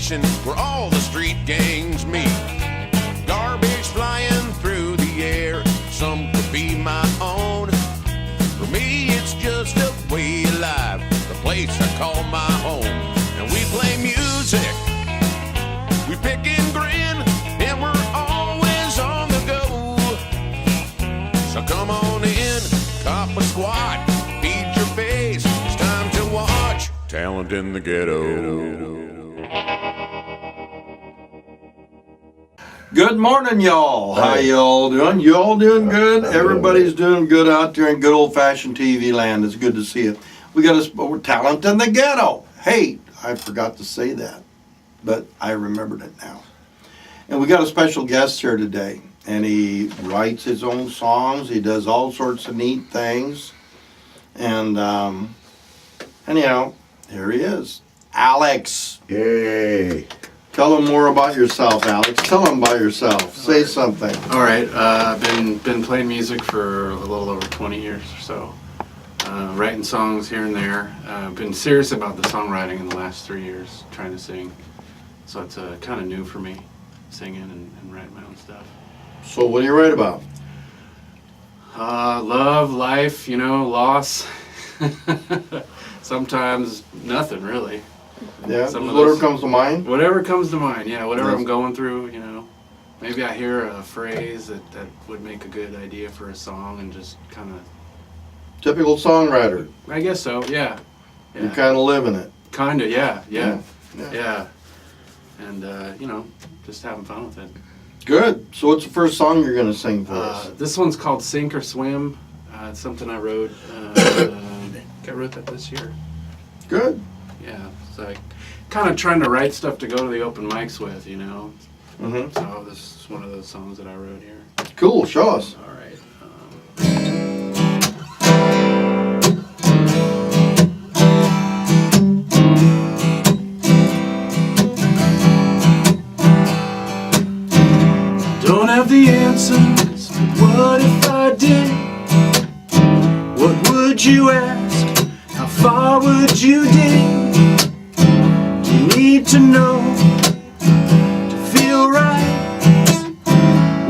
station where all the street gangs meet. Garbage flying through the air, some could be my own. For me, it's just a way of life, the place I call my home. And we play music, we pick and grin, and we're always on the go. So come on in, cop a squat, feed your face, it's time to watch Talent in the Ghetto. Good morning, y'all. How y'all doing? You all doing good? Everybody's doing good out there in good old-fashioned TV land. It's good to see you. We got a Talent in the Ghetto. Hey, I forgot to say that, but I remembered it now. And we got a special guest here today, and he writes his own songs. He does all sorts of neat things. And anyhow, here he is, Alex. Yay. Tell them more about yourself, Alex. Tell them about yourself. Say something. All right. I've been playing music for a little over 20 years or so. Writing songs here and there. I've been serious about the songwriting in the last 3 years, trying to sing. So it's kind of new for me, singing and writing my own stuff. So what do you write about? Love, life, loss. Sometimes nothing, really. Yeah, whatever comes to mind? Whatever comes to mind, yeah. Whatever Yes. I'm going through, Maybe I hear a phrase that would make a good idea for a song and just kind of... Typical songwriter. I guess so, yeah. You kind of live in it. Kind of, yeah. Yeah. And, just having fun with it. Good. So what's the first song you're going to sing for us? This one's called Sink or Swim. It's something I wrote. I wrote that this year. Good. Yeah. It's like kind of trying to write stuff to go to the open mics with, Mm-hmm. So this is one of those songs that I wrote here. Cool. Show us. All right. Don't have the answers, but what if I did? What would you ask? How far would you dig? Do you need to know to feel right?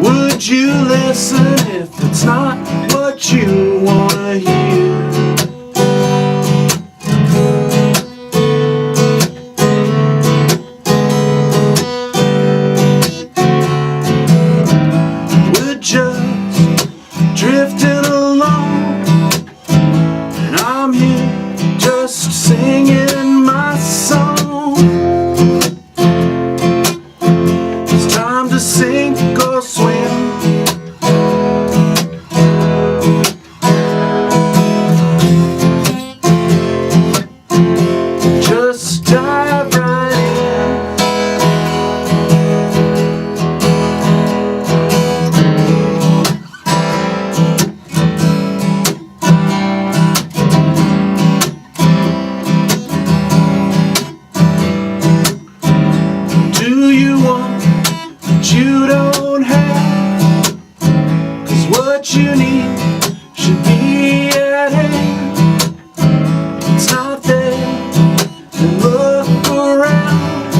Would you listen if it's not what you wanna hear? We're just drifting along, and I'm here just singing my song. It's time to sink or swim. Just dive right in. Do you want what you don't have? 'Cause what you need should be at hand. It's not there, then look around.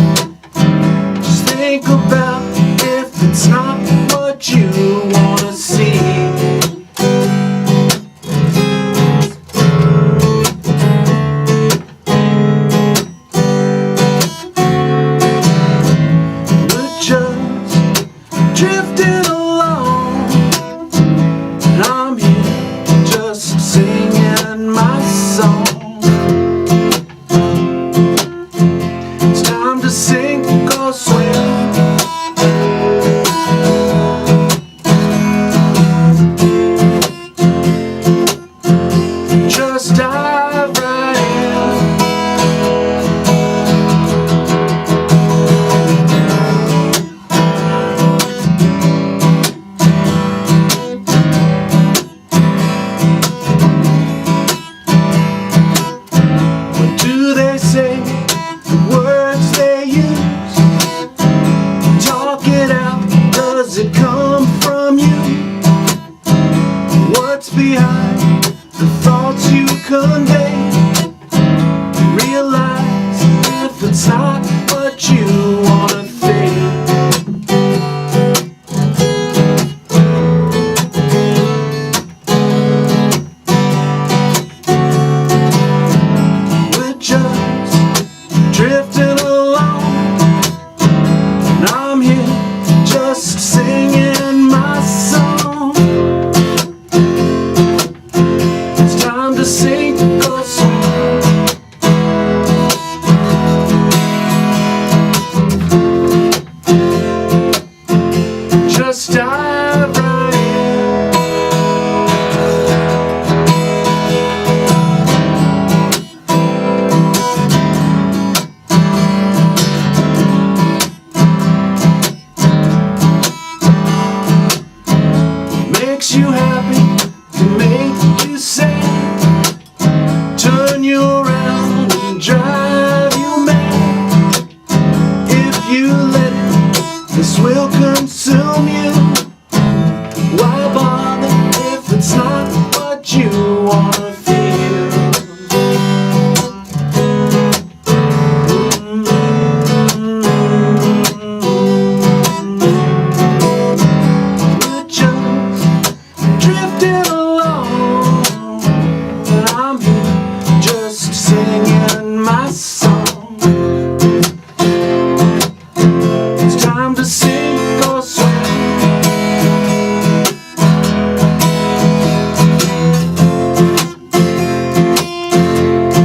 Just think about if it's not what you wanna see. We're just drifting along, and I'm here just singing my song. It's time to sink or swim. Just dive right in. What do they say? The words they use. Talk it out. Does it come from you? What's behind the thoughts you convey? Realize if it's not what you this will consume you. Why bother if it's not what you wanna feel? We're just drifting along, and I'm just singing my song. It's time to sink or swim.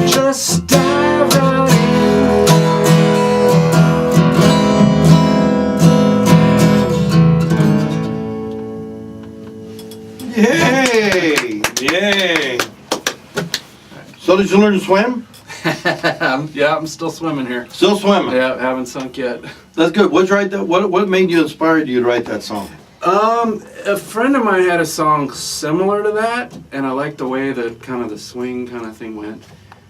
Just dive right Yay! Yay! So did you learn to swim? Yeah, I'm still swimming here. Still swimming. Yeah, haven't sunk yet. That's good. What'd you write that? What made you inspired you to write that song? A friend of mine had a song similar to that, and I liked the way the kind of the swing kind of thing went.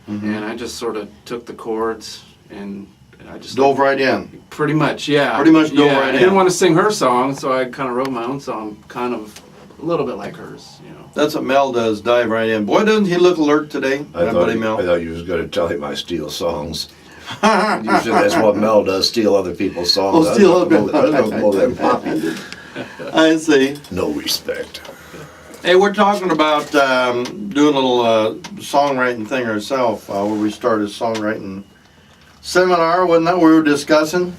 And I just sort of took the chords and I just Dove right in. pretty much, yeah. Pretty much dove right I in. didn't want to sing her song, so I kind of wrote my own song, kind of a little bit like hers, you know. That's what Mel does. Dive right in. Boy, doesn't he look alert today? I My thought, buddy Mel. I thought you was going to tell him I steal songs. Usually that's what Mel does, steal other people's songs. Oh, steal I other don't know them poppy. I see. No respect. Hey, we're talking about doing a little songwriting thing ourselves, where we started a songwriting seminar. Wasn't that what we were discussing?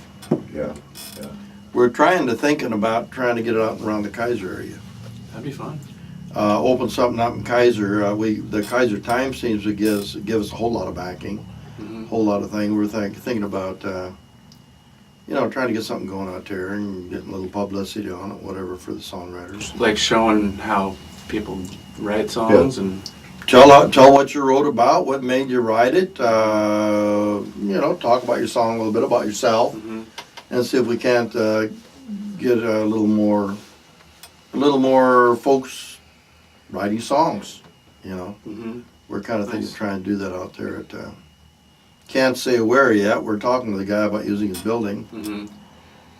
Yeah. We're trying to get it out around the Kaiser area. That'd be fun. Open something up in Kaiser. The Kaiser Times seems to give us a whole lot of backing, a whole lot of things. We're thinking about, trying to get something going out there and getting a little publicity on it, whatever, for the songwriters. Like showing how people write songs and Tell what you wrote about, what made you write it. Talk about your song a little bit, about yourself, and see if we can't get a little more folks writing songs. We're kind of thinking Nice. of trying to do that out there at. Can't say where yet. We're talking to the guy about using his building,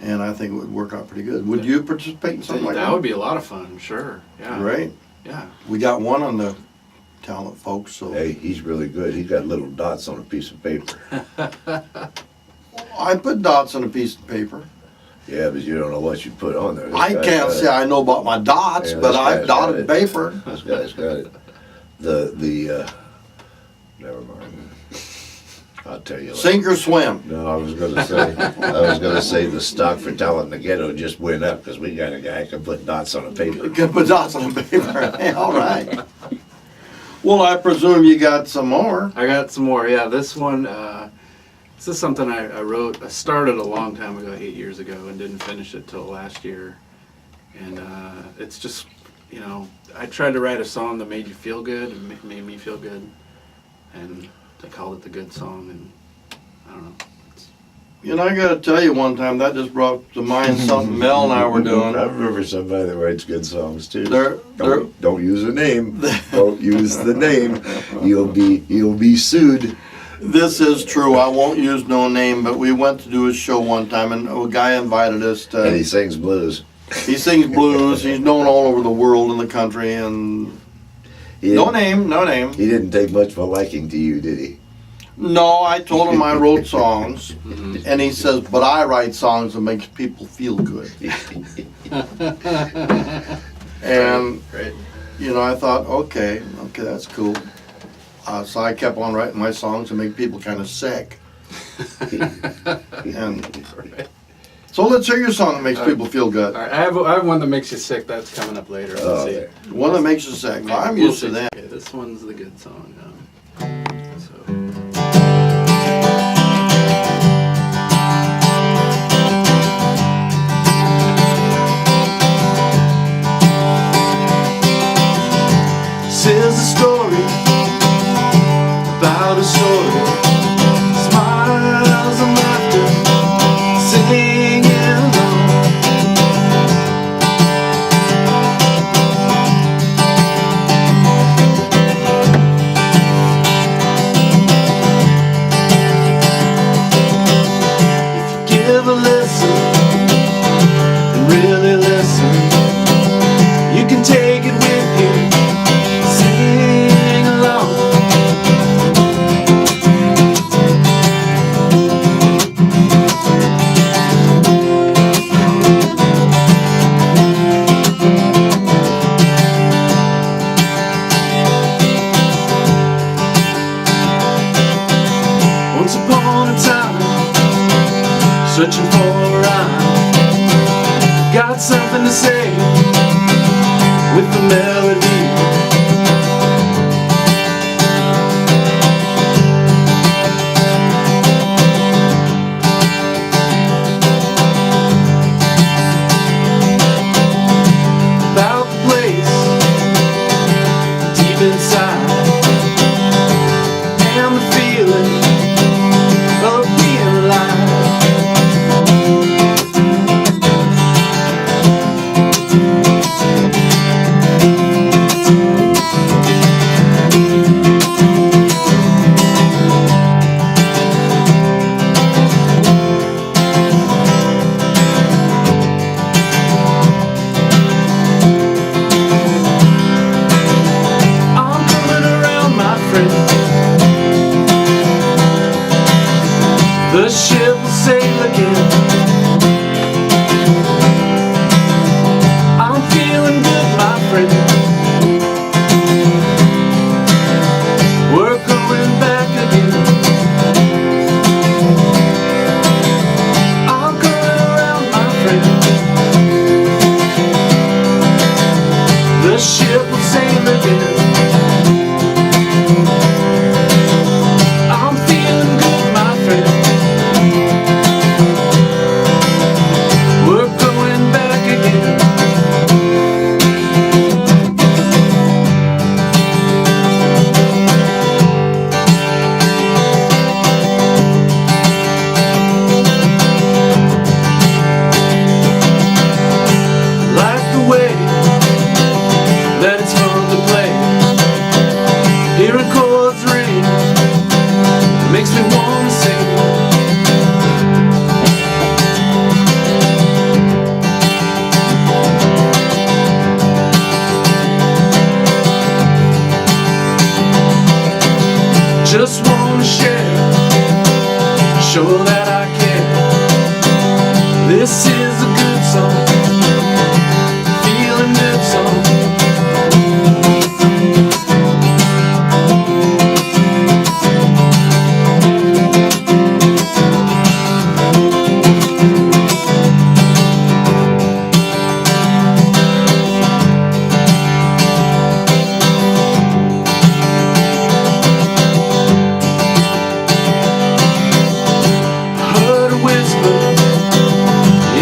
and I think it would work out pretty good. Would you participate in something like that? that would be a lot of fun, sure. Yeah. Right. Yeah. We got one on the talent folks, so. Hey, he's really good. He's got little dots on a piece of paper. I put dots on a piece of paper. Yeah, but you don't know what you put on there. This I guy's can't got say it. I know about my dots, Yeah, but this I've guy's got dotted it. paper. This guy's got it. Never mind. I'll tell you later. Sink or swim. No, I was gonna say the stock for talent in the ghetto just went up because we got a guy who can put dots on a paper. You can put dots on the paper. Hey, all right. Well, I presume you got some more. I got some more. Yeah, this one, this is something I wrote. I started a long time ago, 8 years ago, and didn't finish it till last year. And it's just, I tried to write a song that made you feel good, and made me feel good. And I called it the good song, and I don't know. I got to tell you, one time that just brought to mind something Mel and I were doing. I remember somebody that writes good songs too. They're- Don't use the name. Don't use the name. You'll be sued. This is true. I won't use no name, but we went to do a show one time, and a guy invited us to. And he sings blues. He sings blues. He's known all over the world and the country, and He no didn't, name. he didn't take much of a liking to you, did he? No, I told him I wrote songs, and he says, but I write songs that make people feel good. And, Right. I thought, okay, that's cool. So I kept on writing my songs to make people kind of sick. And so let's hear your song that makes people feel good. All right, I have one that makes you sick. That's coming up later. Let's Oh, see. okay. One that makes you sick. Well, I'm We'll used to see. that. Okay, this one's the good song. So. This is a story about a story. Smiles and laughter, singing along.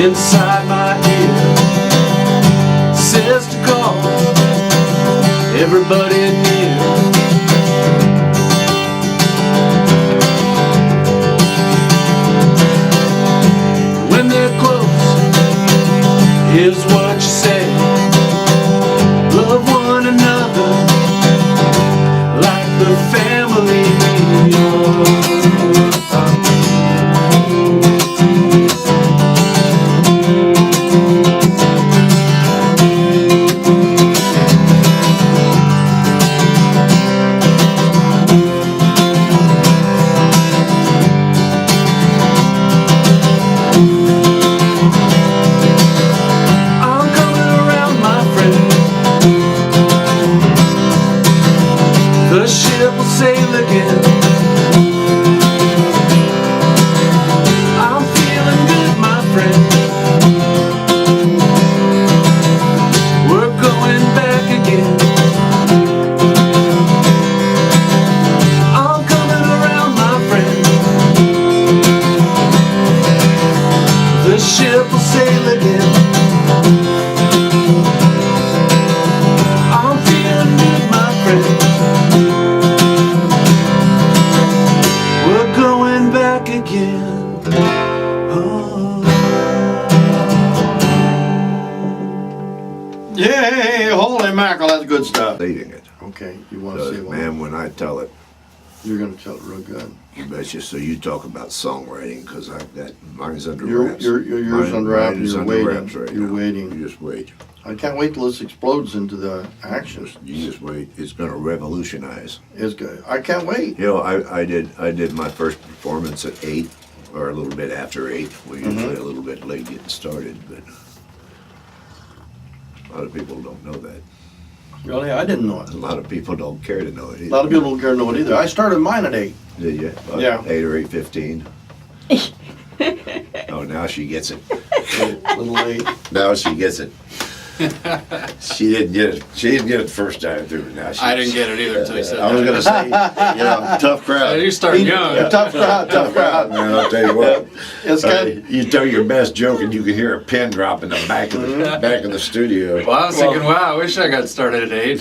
inside my ear says to call everybody near. When they're close, here's what you say: love one another like the family we are. I'm coming around, my friend. The ship will sail again. I'm feeling good, my friend. We're going back again. I'm coming around, my friend. The ship will sail again. I'm feeling good, my friend. We're going back again. Oh. Yay! Holy mackerel, that's good stuff. Leading it. Okay, you want to say one? Man, when I tell it, You're going to tell it real good. you betcha. So you talk about songwriting, because I've got mine's under Your wraps. yours under wraps, Mine is you're under waiting. wraps right You're now. waiting. You just wait. I can't wait till this explodes into the action. You just wait. It's gonna revolutionize. It's good. I can't wait. You know, I did my first performance at 8, or a little bit after 8. We're usually a little bit late getting started, but a lot of people don't know that. Really, I didn't know it. A lot of people don't care to know it either. A lot of people don't care to know it either. I started mine at 8. Did you? About Yeah. 8 or 8:15. Oh, now she gets it. A little late. Now she gets it. She didn't get it. She didn't get it the first time through. Now she. I didn't get it either until you said I was that. gonna say, you know, tough crowd. You start young. Tough crowd, tough crowd. Man, I'll tell you what. It's kind You tell your best joke and you can hear a pin drop in the back of the studio. Well, I was thinking, wow, I wish I got started at 8.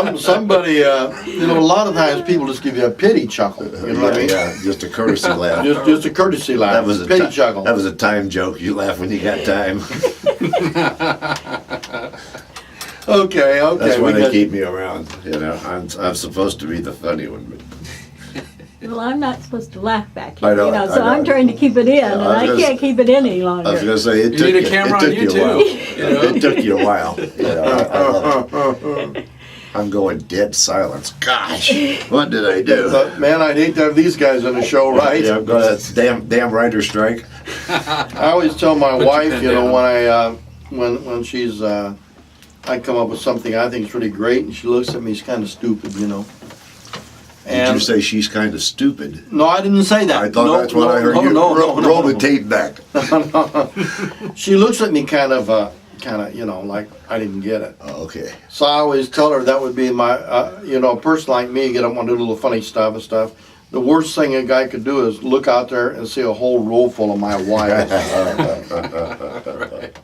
somebody, you know, a lot of times people just give you a pity chuckle. You know what I mean? Yeah, just a courtesy laugh. Just a courtesy laugh. That was a pity chuckle. That was a time joke. You laugh when you got time. Okay. That's why we they got- keep me around. You know, I'm supposed to be the funny one, but Well, I'm not supposed to laugh back I here, know, you know, I so know. I'm trying to keep it in, and I was I gonna can't keep it in any I was longer. gonna say it You took need a you. camera It on took you you a too. while. You know? It took you a while. You know, I love it. I'm going dead silence. Gosh, what did I do? But man, I'd hate to have these guys on the show, right? Yeah, I'm going to damn writer strike. I always tell my Put your wife, pen you know, down. when when she's I come up with something I think is really great, and she looks at me, she's kind of stupid, you know. Did you say she's kind of stupid? No, I didn't say that. I thought that's what I heard you. Roll the tape back. She looks at me kind of, you know, like I didn't get it. Oh, okay. So I always tell her that would be my, you know, a person like me, get up and do a little funny stuff and stuff. The worst thing a guy could do is look out there and see a whole row full of my wives.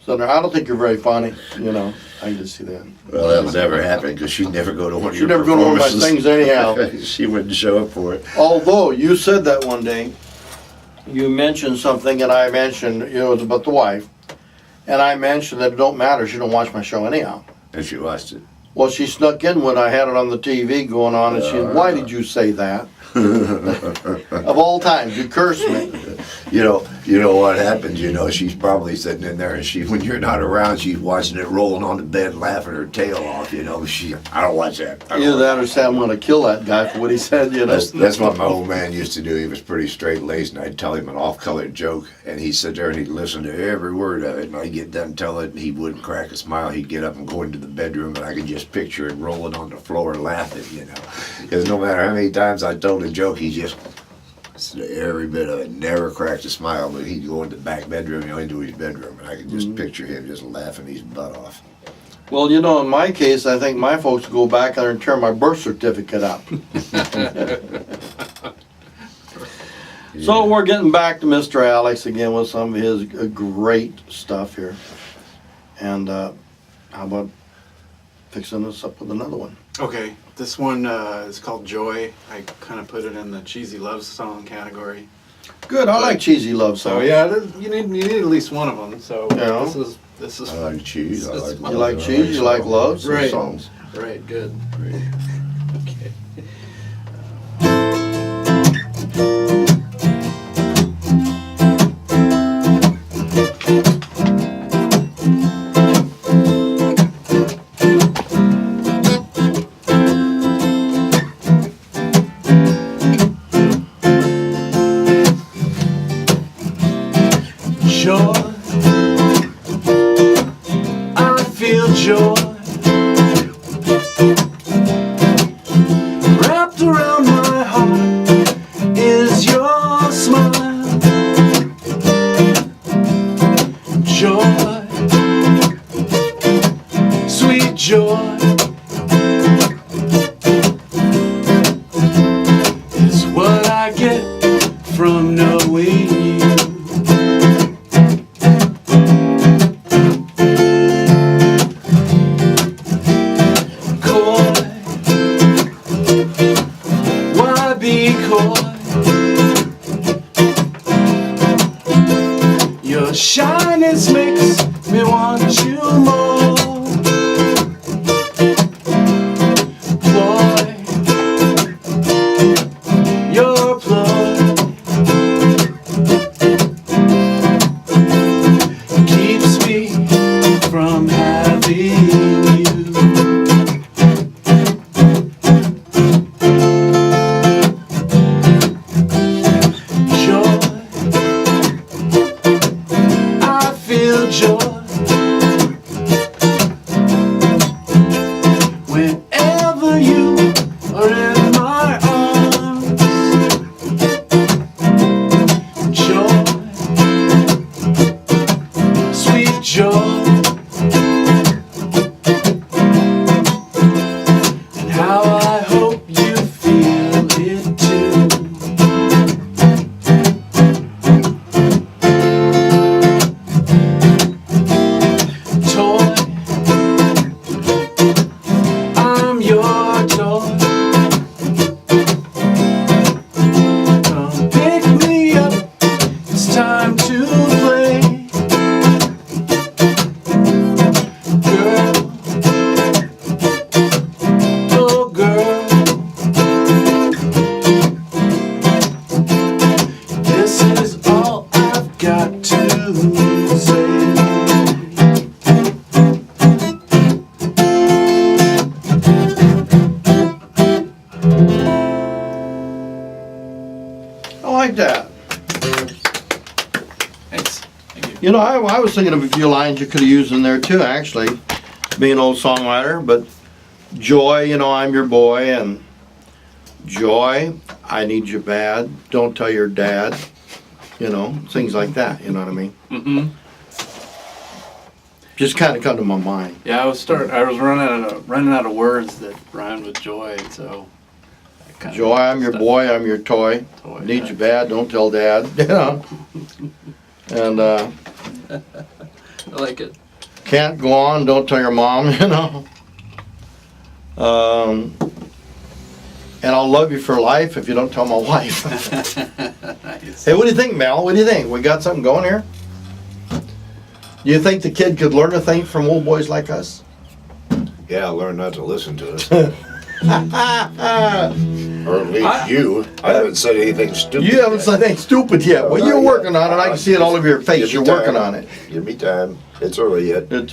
So I don't think you're very funny, you know. I can just see that. Well, that'll never happen because she'd never go to one of She'd your never go to one of my performances. things anyhow. She wouldn't show up for it. Although you said that one day, you mentioned something, and I mentioned, you know, it was about the wife, and I mentioned that it don't matter, she don't watch my show anyhow. And she watched it. Well, she snuck in when I had it on the TV going on, and she said, "Why did you say that?" Of all times, you cursed me. You know what happens, you know, she's probably sitting in there and when you're not around, she's watching it rolling on the bed laughing her tail off, you know. I don't watch that. I don't Either watch that or say I'm going to kill that guy for what he said, you know. That's what my old man used to do. He was pretty straight-laced, and I'd tell him an off-colored joke, and he'd sit there and he'd listen to every word of it, and I'd get done telling it, and he wouldn't crack a smile. He'd get up and go into the bedroom, and I could just picture it rolling on the floor laughing, you know. Because no matter how many times I told a joke, he just, every bit of it, never cracked a smile, but he'd go into the back bedroom, you know, into his bedroom, and I could just picture him just laughing his butt off. Well, you know, in my case, I think my folks go back there and tear my birth certificate up. So we're getting back to Mr. Alex again with some of his great stuff here. And how about fixing us up with another one? Okay, this one is called Joy. I kind of put it in the cheesy love song category. Good, I like cheesy love songs. So yeah, you need at least one of them. So Yeah. this is I like cheese. I This like is- love. You like cheese, you like love Right. songs. right. Good. Right. Okay. Joy, I feel joy wrapped around my heart is your smile. Joy, sweet joy is what I get from knowing you. Coy, why be coy? Your shyness makes me want you more. Ploy, your ploy keeps me from having you. Joy, I feel joy whenever you are in my arms. Joy, sweet joy, and how I hope you feel it too. Toy, I'm your toy. Come pick me up, it's time to play. Girl, oh girl, this is all I've got to say. I like that. Thanks. Thank you. You know, I was thinking of a few lines you could have used in there too, actually, being an old songwriter, but Joy, you know, I'm your boy, and Joy, I need you bad, don't tell your dad, you know, things like that, you know what I mean? Mm-hmm. Just kind of come to my mind. Yeah, I was running out of words that rhymed with joy, and so. I kinda Joy, I'm your stuck boy, I'm your toy, toy, need yeah. you bad, don't tell dad, you know? And I like it. can't go on, don't tell your mom, you know? And I'll love you for life if you don't tell my wife. Nice. Hey, what do you think, Mel? What do you think? We got something going here? Do you think the kid could learn a thing from old boys like us? Yeah, learn not to listen to us. Or at least you. I haven't said anything stupid. You haven't said anything stupid yet. Well, you're Not working yet. on it. I can see it all over your face. Give me You're working time. on it. Give me time. It's early yet. It,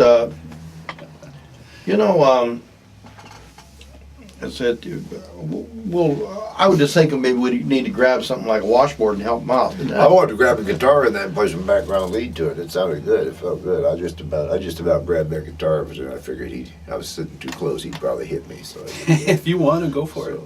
you know, I said, well, I would just think of maybe we need to grab something like a washboard and help them out. I wanted to grab a guitar and then play some background lead to it. It sounded good. It felt good. I just about grabbed that guitar, but then I figured I was sitting too close. He'd probably hit me. So I didn't. If you want to go for it.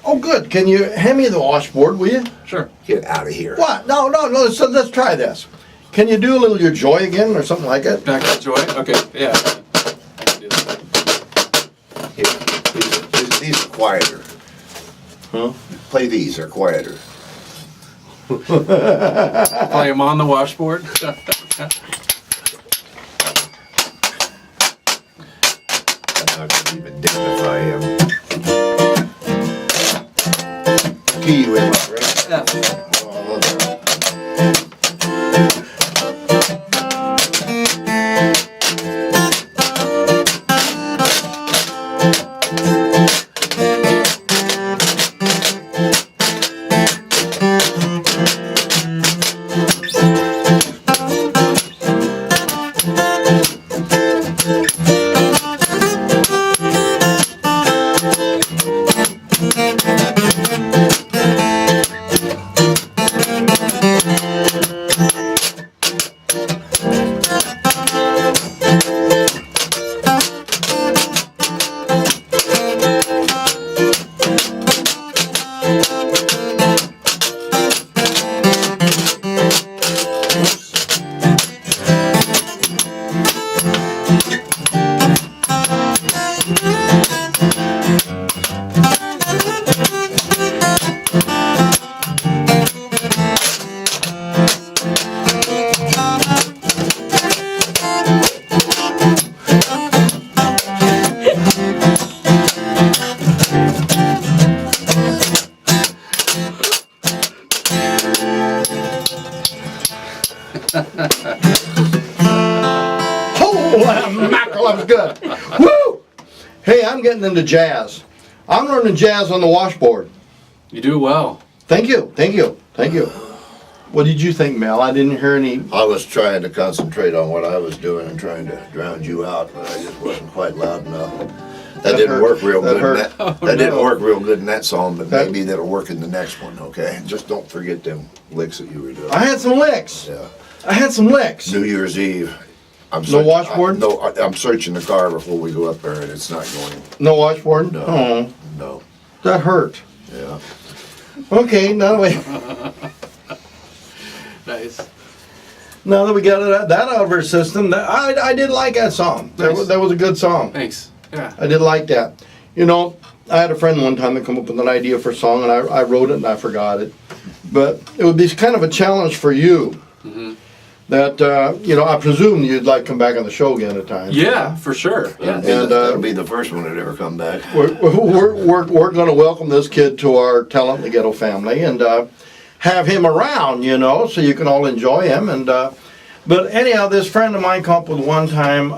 Oh, good. Can you hand me the washboard, will you? Sure. Get out of here. What? No. Let's try this. Can you do a little Your Joy again or something like that? Back to joy. Okay. Yeah. I can do that. Here, these are quieter. Huh? Play these. They're quieter. Play them on the washboard. I'm not gonna even dignify him. Key you in, my friend. Oh, I love that. Holy mackerel, that was good. Woo! Hey, I'm getting into jazz. I'm learning jazz on the washboard. You do well. Thank you, thank you, thank you. What did you think, Mel? I didn't hear any. I was trying to concentrate on what I was doing and trying to drown you out, but I just wasn't quite loud enough. That didn't hurt. work real That good. hurt. That didn't work real good in that song, but That- maybe that'll work in the next one. Okay, just don't forget them licks that you were doing. I had some licks. Yeah. I had some licks. New Year's Eve. I'm No washboard? I'm searching the car before we go up there, and it's not going. No washboard? No. Oh, No. that hurt. Yeah. Okay, now that Nice. we got that out of our system, I did like that song. Nice. That was a good song. Thanks. Yeah. I did like that. You know, I had a friend one time that come up with an idea for a song, and I wrote it and I forgot it. But it would be kind of a challenge for you. Mm-hmm. That I presume you'd like to come back on the show again at times. Yeah, for sure. Yeah. That'll be the first one that ever come back. We're going to welcome this kid to our Talent in the Ghetto family and have him around, so you can all enjoy him. And but anyhow, this friend of mine came up with one time.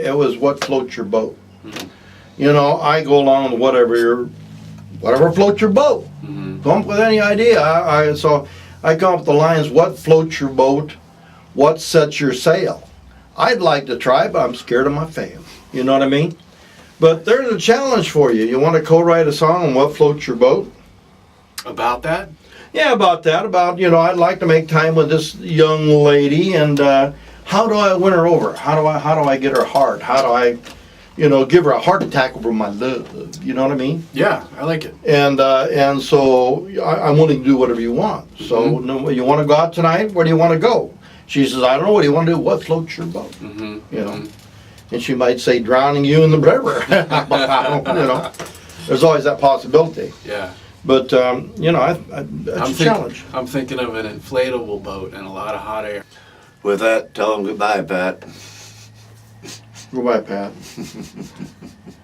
It was "What Floats Your Boat." Mm-hmm. I go along with whatever floats your boat. Mm-hmm. Come up with any idea. So I come up with the lines: "What floats your boat? What sets your sail?" I'd like to try, but I'm scared I might fail. You know what I mean? But there's a challenge for you. You want to co-write a song on what floats your boat? About that? Yeah, about that. I'd like to make time with this young lady, and how do I win her over? How do I get her heart? How do I, give her a heart attack over my love? You know what I mean? Yeah, I like it. And so I'm willing to do whatever you want. So no, you want to go out tonight? Where do you want to go? She says, I don't know. What do you want to do? What floats your boat? Mm-hmm. And she might say, drowning you in the river. There's always that possibility. Yeah. But it's a challenge. I'm thinking of an inflatable boat and a lot of hot air. With that, tell them goodbye, Pat. Goodbye, Pat.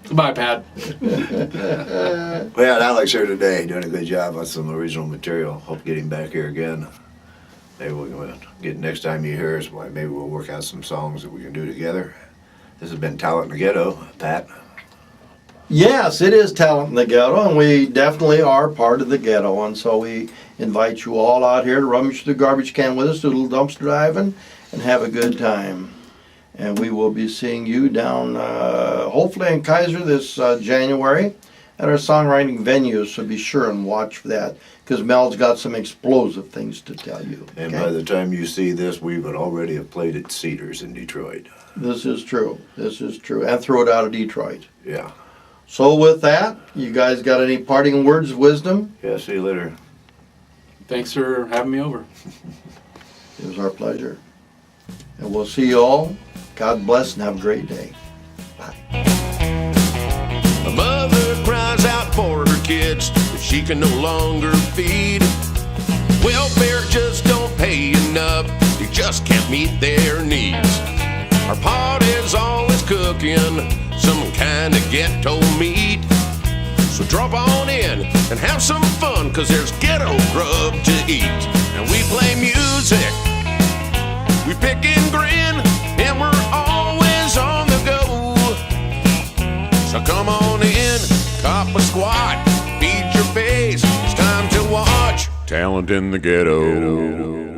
Goodbye, Pat. We had Alex here today doing a good job on some original material. Hope getting back here again. Maybe we'll get next time you hear us, maybe we'll work out some songs that we can do together. This has been Talent in the Ghetto. Pat? Yes, it is Talent in the Ghetto, and we definitely are part of the ghetto. And so we invite you all out here to rummage through the garbage can with us, do a little dumpster diving, and have a good time. And we will be seeing you down, hopefully in Kaiser this January at our songwriting venues. So be sure and watch for that, because Mel's got some explosive things to tell you. And okay? by the time you see this, we would already have played at Cedars in Detroit. This is true. This is true. And throw it out of Detroit. Yeah. So with that, you guys got any parting words of wisdom? Yeah, see you later. Thanks for having me over. It was our pleasure. And we'll see you all. God bless and have a great day. A mother cries out for her kids that she can no longer feed. Welfare just don't pay enough, you just can't meet their needs. Our pot is always cooking some kind of ghetto meat. So drop on in and have some fun, 'cause there's ghetto grub to eat. And we play music, we pick and grin, and we're always on the go. So come on in, cop a squat, feed your face, it's time to watch Talent in the Ghetto.